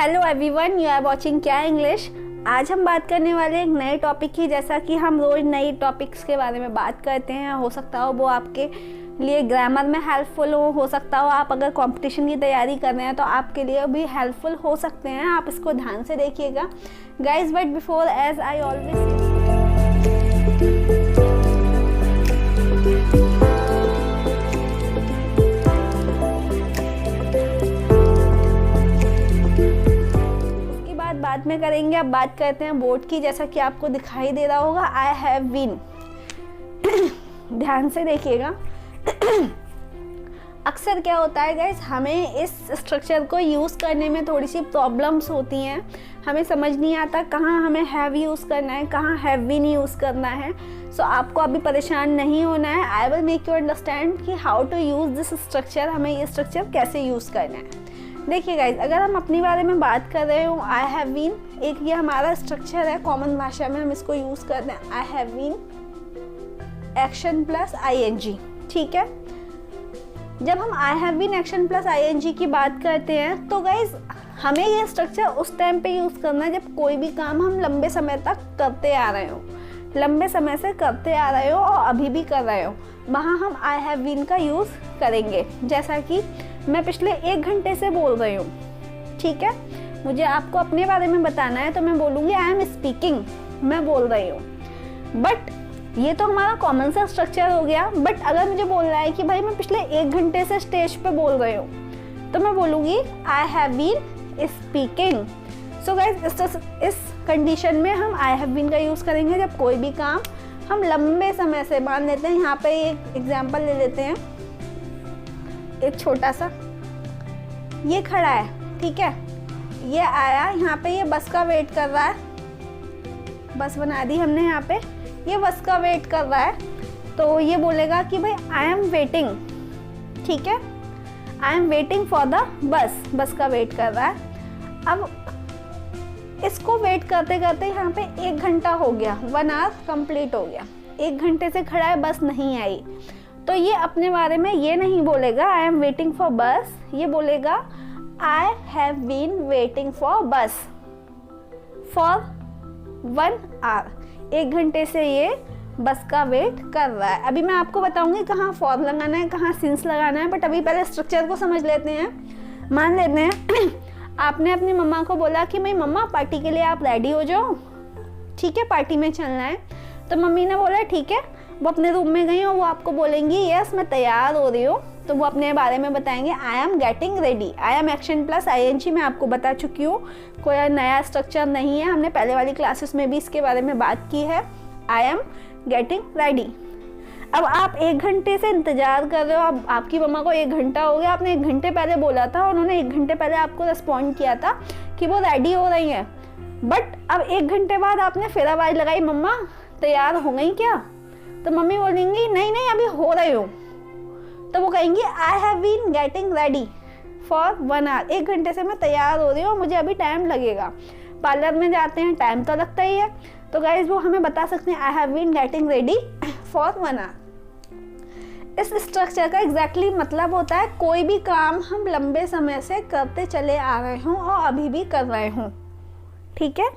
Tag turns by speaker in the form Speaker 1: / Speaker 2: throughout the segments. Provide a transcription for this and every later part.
Speaker 1: Hello everyone, you are watching Kya English. आज हम बात करने वाले एक नए टॉपिक की। जैसा कि हम रोज नई टॉपिक्स के बारे में बात करते हैं, हो सकता हो वो आपके लिए ग्रामर में हेल्पफुल हो सकता हो आप अगर कंपटीशन की तैयारी कर रहे हैं तो आपके लिए भी हेल्पफुल हो सकते हैं। आप इसको ध्यान से देखिएगा guys. But before as I always बाद में करेंगे। अब बात करते हैं बोर्ड की। जैसा कि आपको दिखाई दे रहा होगा आई हैव बीन, ध्यान से देखिएगा। अक्सर क्या होता है गाइस, हमें इस स्ट्रक्चर को यूज़ करने में थोड़ी सी प्रॉब्लम्स होती हैं। हमें समझ नहीं आता कहाँ हमें हैव यूज़ करना है, कहाँ हैव बीन यूज़ करना है। सो आपको अभी परेशान नहीं होना है। I will make you understand कि how to use this structure, हमें ये स्ट्रक्चर कैसे यूज़ करना है। देखिए गाइज, अगर हम अपने बारे में बात कर रहे हो, आई हैव बीन एक ये हमारा स्ट्रक्चर है। कॉमन भाषा में हम इसको यूज़ करते हैं। I have been action plus ING, ठीक है। जब हम I have been action plus ING की बात करते हैं तो गाइज हमें ये स्ट्रक्चर उस टाइम पे यूज़ करना है जब कोई भी काम हम लंबे समय तक करते आ रहे हो, लंबे समय से करते आ रहे हो और अभी भी कर रहे हो, वहाँ हम आई हैव बीन का यूज़ करेंगे। जैसा कि मैं पिछले 1 घंटे से बोल रही हूँ, ठीक है। मुझे आपको अपने बारे में बताना है तो मैं बोलूँगी आई एम स्पीकिंग, मैं बोल रही हूँ। बट ये तो हमारा कॉमन सा स्ट्रक्चर हो गया। बट अगर मुझे बोलना है कि भाई मैं पिछले 1 घंटे से स्टेज पे बोल रही हूँ तो मैं बोलूँगी I have been speaking. So guys, इस कंडीशन में हम आई हैव बीन का यूज़ करेंगे जब कोई भी काम हम लंबे समय से, मान लेते हैं यहाँ पे एक एग्जाम्पल ले लेते हैं, एक छोटा सा, ये खड़ा है, ठीक है। ये आया यहाँ पे, ये बस का वेट कर रहा है, बस बना दी हमने यहाँ पे, ये बस का वेट कर रहा है। तो ये बोलेगा कि भाई आई एम वेटिंग, ठीक है, आई am waiting for the bus, बस का वेट कर रहा है। अब इसको वेट करते करते यहाँ पे 1 घंटा हो गया, 1 आवर कंप्लीट हो गया। 1 घंटे से खड़ा है, बस नहीं आई। तो ये अपने बारे में ये नहीं बोलेगा I am waiting for bus, ये बोलेगा I have been waiting for bus for 1 hour. 1 घंटे से ये बस का वेट कर रहा है। अभी मैं आपको बताऊंगी कहाँ फॉर लगाना है, कहाँ सिंस लगाना है। बट अभी पहले स्ट्रक्चर को समझ लेते हैं। मान लेते हैं आपने अपनी मम्मा को बोला कि भाई मम्मा पार्टी के लिए आप रेडी हो जाओ, ठीक है, पार्टी में चलना है। तो मम्मी ने बोला ठीक है। वो अपने रूम में गई और वो आपको बोलेंगी यस मैं तैयार हो रही हूँ। तो वो अपने बारे में बताएंगे I am getting ready. I am action plus ING मैं आपको बता चुकी हूँ, कोई नया स्ट्रक्चर नहीं है। हमने पहले वाली क्लासेस में भी इसके बारे में बात की है। आई एम गेटिंग रेडी। अब आप 1 घंटे से इंतज़ार कर रहे हो। अब आपकी मम्मा को 1 घंटा हो गया, आपने 1 घंटे पहले बोला था, उन्होंने 1 घंटे पहले आपको रिस्पॉन्ड किया था कि वो रेडी हो रही हैं। बट अब 1 घंटे बाद आपने फिर आवाज़ लगाई मम्मा तैयार हो गई क्या? तो मम्मी बोलेंगी नहीं नहीं अभी हो रही हूँ। तो वो कहेंगी I have been getting ready for 1 hour. 1 घंटे से मैं तैयार हो रही हूँ, मुझे अभी टाइम लगेगा। पार्लर में जाते हैं, टाइम तो लगता ही है। तो गाइज वो हमें बता सकते हैं I have been getting ready for 1 hour. इस स्ट्रक्चर का एग्जैक्टली मतलब होता है कोई भी काम हम लंबे समय से करते चले आ रहे हों और अभी भी कर रहे हों, ठीक है।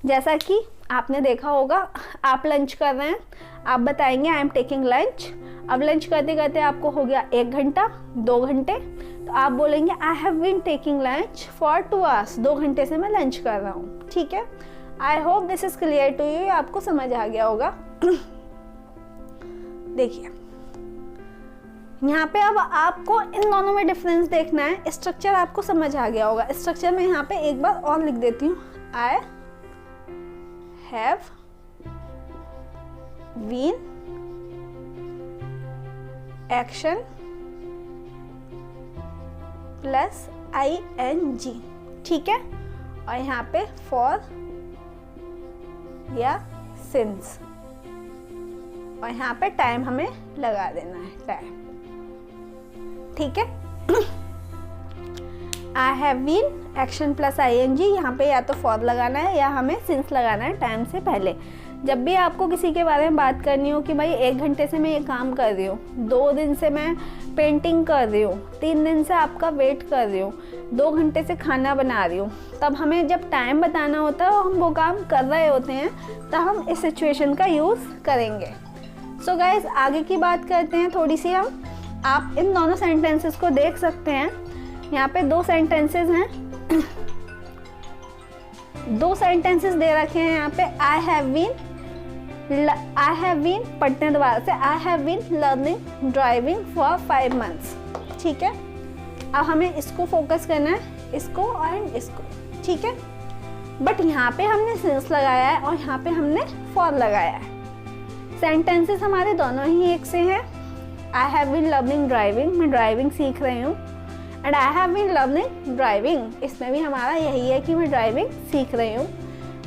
Speaker 1: जैसा कि आपने देखा होगा, आप लंच कर रहे हैं, आप बताएंगे आई एम टेकिंग लंच। अब लंच करते करते आपको हो गया 1 घंटा, 2 घंटे, तो आप बोलेंगे I have been taking lunch for 2 hours. 2 घंटे से मैं लंच कर रहा हूँ, ठीक है। I hope this is clear to you, आपको समझ आ गया होगा। देखिए यहाँ पे अब आपको इन दोनों में डिफरेंस देखना है। स्ट्रक्चर आपको समझ आ गया होगा। स्ट्रक्चर में यहाँ पे एक बार और लिख देती हूँ, I have been action plus ING, ठीक है। और यहाँ पे फॉर या सिंस, और यहाँ पे टाइम हमें लगा देना है, टाइम, ठीक है। I have been action plus ING, यहाँ पे या तो फॉर लगाना है या हमें सिंस लगाना है टाइम से पहले। जब भी आपको किसी के बारे में बात करनी हो कि भाई 1 घंटे से मैं ये काम कर रही हूँ, 2 दिन से मैं पेंटिंग कर रही हूँ, 3 दिन से आपका वेट कर रही हूँ, 2 घंटे से खाना बना रही हूँ, तब हमें जब टाइम बताना होता है और हम वो काम कर रहे होते हैं तब हम इस सिचुएशन का यूज़ करेंगे। सो गाइज आगे की बात करते हैं थोड़ी सी हम। आप इन दोनों सेंटेंसेस को देख सकते हैं। यहाँ पे 2 सेंटेंसेस हैं, 2 सेंटेंसेस दे रखे हैं यहाँ पे। आई हैव बीन पढ़ते हैं दोबारा से। I have been learning driving for 5 months. ठीक है, अब हमें इसको फोकस करना है, इसको और इसको। ठीक है, बट यहाँ पे हमने सिंस लगाया है और यहाँ पे हमने फॉर लगाया है। सेंटेंसेस हमारे दोनों ही एक से हैं। I have been learning driving, मैं ड्राइविंग सीख रही हूँ। And I have been learning driving, इसमें भी हमारा यही है कि मैं ड्राइविंग सीख रही हूँ।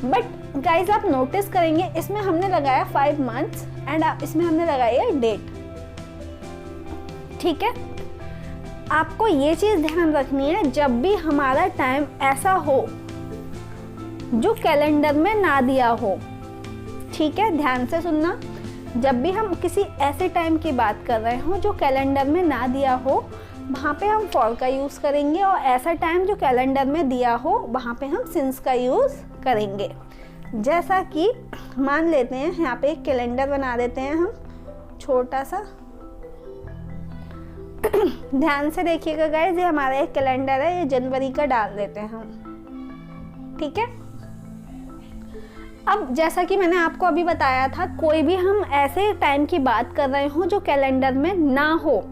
Speaker 1: बट गाइज आप नोटिस करेंगे इसमें हमने लगाया 5 मंथ्स एंड इसमें हमने लगाई है डेट। ठीक है, आपको ये चीज़ ध्यान रखनी है, जब भी हमारा टाइम ऐसा हो जो कैलेंडर में ना दिया हो। ठीक है, ध्यान से सुनना। जब भी हम किसी ऐसे टाइम की बात कर रहे हो जो कैलेंडर में ना दिया हो, वहाँ पे हम फॉर का यूज़ करेंगे, और ऐसा टाइम जो कैलेंडर में दिया हो वहाँ पे हम सिंस का यूज़ करेंगे। जैसा कि मान लेते हैं यहाँ पे एक कैलेंडर बना देते हैं हम छोटा सा। ध्यान से देखिएगा गाइस, ये हमारा एक कैलेंडर है, ये जनवरी का डाल देते हैं हम। ठीक है, अब जैसा कि मैंने आपको अभी बताया था, कोई भी हम ऐसे टाइम की बात कर रहे हो जो कैलेंडर में ना हो,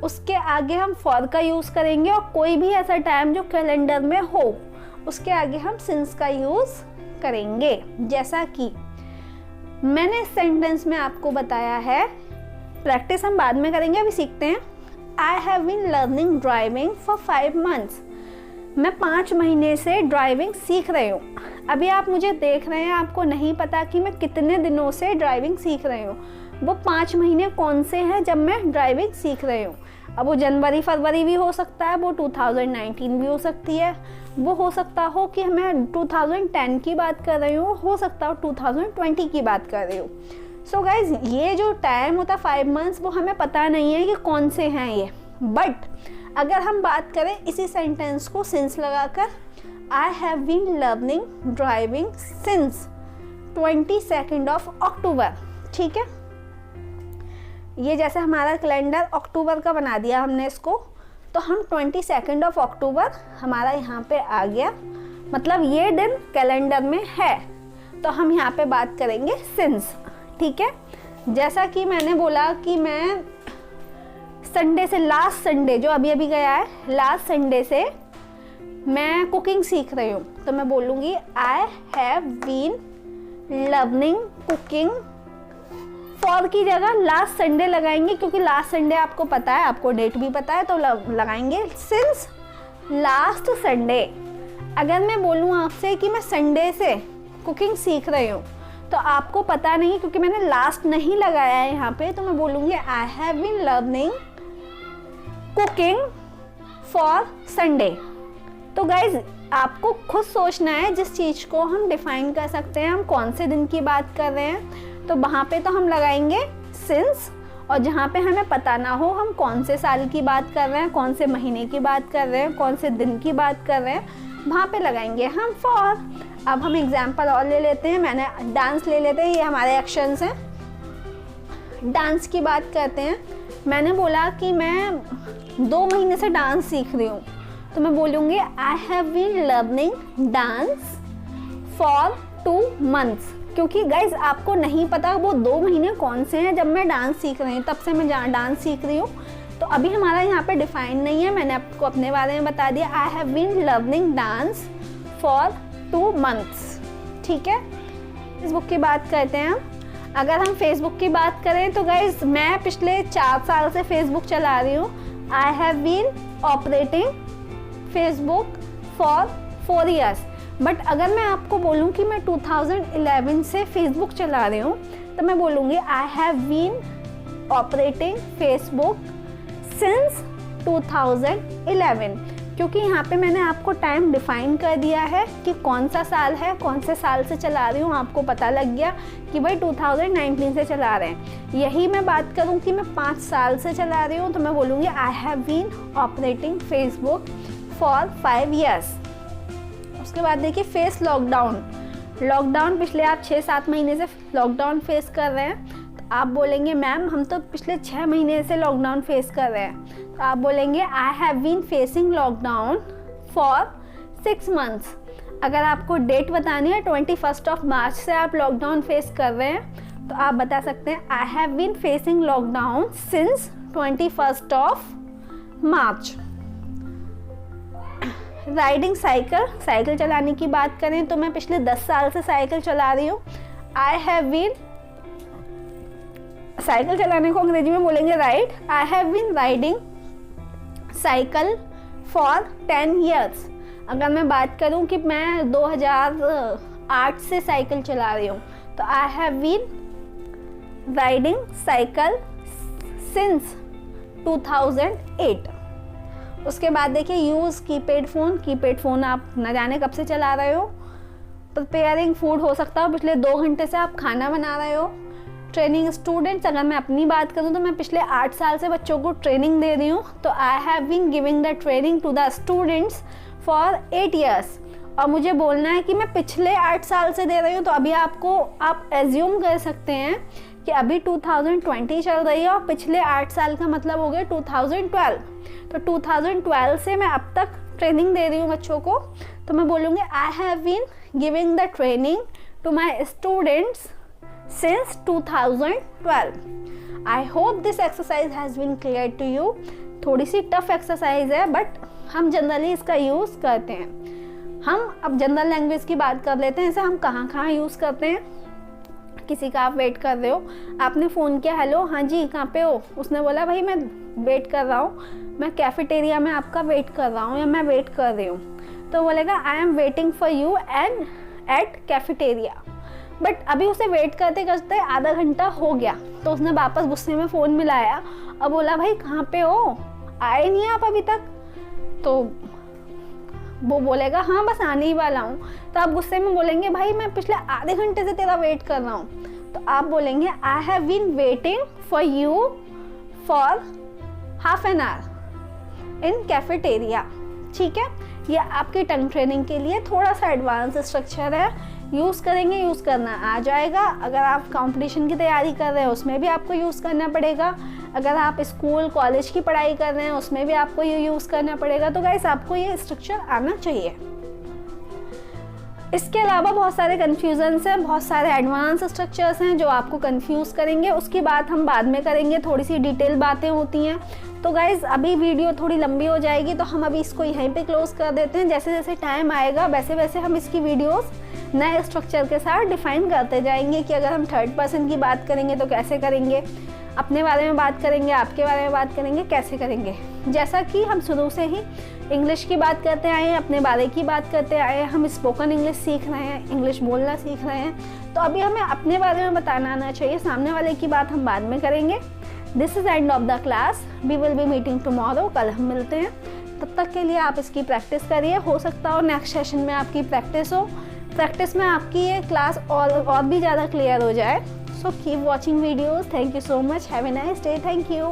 Speaker 1: उसके आगे हम फॉर का यूज़ करेंगे, और कोई भी ऐसा टाइम जो कैलेंडर में हो उसके आगे हम सिंस का यूज़ करेंगे। जैसा कि मैंने इस सेंटेंस में आपको बताया है, प्रैक्टिस हम बाद में करेंगे, अभी सीखते हैं। I have been learning driving for 5 months, मैं 5 महीने से ड्राइविंग सीख रही हूँ। अभी आप मुझे देख रहे हैं, आपको नहीं पता कि मैं कितने दिनों से ड्राइविंग सीख रही हूँ। वो 5 महीने कौन से हैं जब मैं ड्राइविंग सीख रही हूँ। अब वो जनवरी फरवरी भी हो सकता है, वो 2019 भी हो सकती है, वो हो सकता हो कि मैं 2010 की बात कर रही हूँ, हो सकता हो 2020 की बात कर रही हूँ। सो गाइज ये जो टाइम होता है 5 मंथ्स, वो हमें पता नहीं है कि कौन से हैं ये। बट अगर हम बात करें इसी सेंटेंस को सिंस लगाकर, I have been learning driving since 22 October. ठीक है, ये जैसे हमारा कैलेंडर अक्टूबर का बना दिया हमने इसको, तो हम 22 अक्टूबर हमारा यहाँ पे आ गया, मतलब ये दिन कैलेंडर में है, तो हम यहाँ पे बात करेंगे सिंस। ठीक है, जैसा कि मैंने बोला कि मैं संडे से, लास्ट संडे जो अभी अभी गया है, लास्ट संडे से मैं कुकिंग सीख रही हूँ, तो मैं बोलूँगी I have been learning cooking. For की जगह लास्ट संडे लगाएंगे, क्योंकि लास्ट संडे आपको पता है, आपको डेट भी पता है, तो लगाएंगे सिंस लास्ट संडे। अगर मैं बोलूँ आपसे कि मैं संडे से कुकिंग सीख रही हूँ, तो आपको पता नहीं, क्योंकि मैंने लास्ट नहीं लगाया है यहाँ पे, तो मैं बोलूँगी I have been learning cooking for Sunday. तो गाइज आपको खुद सोचना है, जिस चीज़ को हम डिफाइन कर सकते हैं हम कौन से दिन की बात कर रहे हैं, तो वहाँ पे तो हम लगाएंगे सिंस, और जहाँ पे हमें पता ना हो हम कौन से साल की बात कर रहे हैं, कौन से महीने की बात कर रहे हैं, कौन से दिन की बात कर रहे हैं, वहाँ पे लगाएंगे हम फॉर। अब हम एग्जाम्पल और ले लेते हैं, मैंने डांस ले लेते हैं, ये हमारे एक्शंस हैं। डांस की बात करते हैं, मैंने बोला कि मैं 2 महीने से डांस सीख रही हूँ, तो मैं बोलूँगी I have been learning dance for 2 months. क्योंकि गाइज आपको नहीं पता वो 2 महीने कौन से हैं जब मैं डांस सीख रही हूँ, तब से मैं डांस सीख रही हूँ, तो अभी हमारा यहाँ पे डिफाइन नहीं है। मैंने आपको अपने बारे में बता दिया, I have been learning dance for 2 months. ठीक है, फेसबुक की बात करते हैं हम। अगर हम फेसबुक की बात करें तो गाइज मैं पिछले 4 साल से फेसबुक चला रही हूँ। I have been operating Facebook for 4 years. But अगर मैं आपको बोलूँ कि मैं 2011 से फेसबुक चला रही हूँ, तो मैं बोलूँगी I have been operating Facebook since 2011। क्योंकि यहाँ पे मैंने आपको टाइम डिफाइन कर दिया है कि कौन सा साल है, कौन से साल से चला रही हूँ। आपको पता लग गया कि भाई 2019 से चला रहे हैं। यही मैं बात करूँ कि मैं 5 साल से चला रही हूँ तो मैं बोलूँगी I have been operating Facebook for 5 years. उसके बाद देखिए फेस लॉकडाउन पिछले आप 6-7 महीने से लॉकडाउन फेस कर रहे हैं। तो आप बोलेंगे मैम हम तो पिछले 6 महीने से लॉकडाउन फेस कर रहे हैं। तो आप बोलेंगे I have been facing lockdown for 6 months. अगर आपको डेट बतानी है 21 मार्च से आप लॉकडाउन फेस कर रहे हैं तो आप बता सकते हैं I have been facing lockdown since 21 March. Riding cycle चलाने की बात करें तो मैं पिछले 10 साल से साइकिल चला रही हूँ। आई हैव बीन, साइकिल चलाने को अंग्रेजी में बोलेंगे ride. I have been riding cycle for 10 years. अगर मैं बात करूं कि मैं 2008 से साइकिल चला रही हूं तो I have been riding cycle since 2008। उसके बाद देखिए यूज़ कीपैड फ़ोन आप न जाने कब से चला रहे हो। प्रिपेयरिंग फूड हो सकता है पिछले 2 घंटे से आप खाना बना रहे हो। ट्रेनिंग स्टूडेंट्स, अगर मैं अपनी बात करूं तो मैं पिछले 8 साल से बच्चों को ट्रेनिंग दे रही हूं। तो I have been giving the training to the students for 8 years. और मुझे बोलना है कि मैं पिछले 8 साल से दे रही हूं तो अभी आप एज्यूम कर सकते हैं कि अभी 2020 चल रही है और पिछले 8 साल का मतलब हो गया 2012। तो 2012 से मैं अब तक ट्रेनिंग दे रही हूँ बच्चों को। तो मैं बोलूँगी I have been giving the training to my students since 2012. I hope this exercise has been clear to you. थोड़ी सी टफ एक्सरसाइज है बट हम जनरली इसका यूज़ करते हैं। हम अब जनरल लैंग्वेज की बात कर लेते हैं। इसे हम कहाँ यूज़ करते हैं। किसी का आप वेट कर रहे हो, आपने फ़ोन किया, हेलो हाँ जी कहाँ पे हो। उसने बोला भाई मैं वेट कर रहा हूँ, मैं कैफेटेरिया में आपका वेट कर रहा हूँ या मैं वेट कर रही हूँ। तो बोलेगा I am waiting for you and at cafeteria. But अभी उसे वेट करते करते आधा घंटा हो गया तो उसने वापस गुस्से में फ़ोन मिलाया और बोला भाई कहाँ पे हो, आए नहीं आप अभी तक। तो वो बोलेगा हाँ बस आने ही वाला हूँ। तो आप गुस्से में बोलेंगे भाई मैं पिछले आधे घंटे से तेरा वेट कर रहा हूँ। तो आप बोलेंगे I have been waiting for you for half an hour in cafeteria. ठीक है, ये आपकी टंग ट्रेनिंग के लिए थोड़ा सा एडवांस स्ट्रक्चर है। यूज़ करेंगे, यूज़ करना आ जाएगा। अगर आप कंपटीशन की तैयारी कर रहे हैं उसमें भी आपको यूज़ करना पड़ेगा। अगर आप स्कूल कॉलेज की पढ़ाई कर रहे हैं उसमें भी आपको ये यूज़ करना पड़ेगा। तो गाइस आपको ये स्ट्रक्चर आना चाहिए। इसके अलावा बहुत सारे कन्फ्यूजन्स हैं, बहुत सारे एडवांस स्ट्रक्चर्स हैं जो आपको कंफ्यूज करेंगे। उसकी बात हम बाद में करेंगे, थोड़ी सी डिटेल बातें होती हैं। तो गाइज़ अभी वीडियो थोड़ी लंबी हो जाएगी तो हम अभी इसको यहीं पे क्लोज़ कर देते हैं। जैसे जैसे टाइम आएगा वैसे वैसे हम इसकी वीडियोस नए स्ट्रक्चर के साथ डिफाइन करते जाएंगे कि अगर हम 3rd पर्सन की बात करेंगे तो कैसे करेंगे, अपने बारे में बात करेंगे, आपके बारे में बात करेंगे, कैसे करेंगे। जैसा कि हम शुरू से ही इंग्लिश की बात करते आए हैं, अपने बारे की बात करते आए हैं, हम स्पोकन इंग्लिश सीख रहे हैं, इंग्लिश बोलना सीख रहे हैं। तो अभी हमें अपने बारे में बताना आना चाहिए, सामने वाले की बात हम बाद में करेंगे। This is end of the class, we will be meeting tomorrow. कल हम मिलते हैं, तब तक के लिए आप इसकी प्रैक्टिस करिए। हो सकता हो नेक्स्ट सेशन में आपकी प्रैक्टिस में आपकी ये क्लास और भी ज़्यादा क्लियर हो जाए। So keep watching videos. Thank you so much. Have a nice day. Thank you.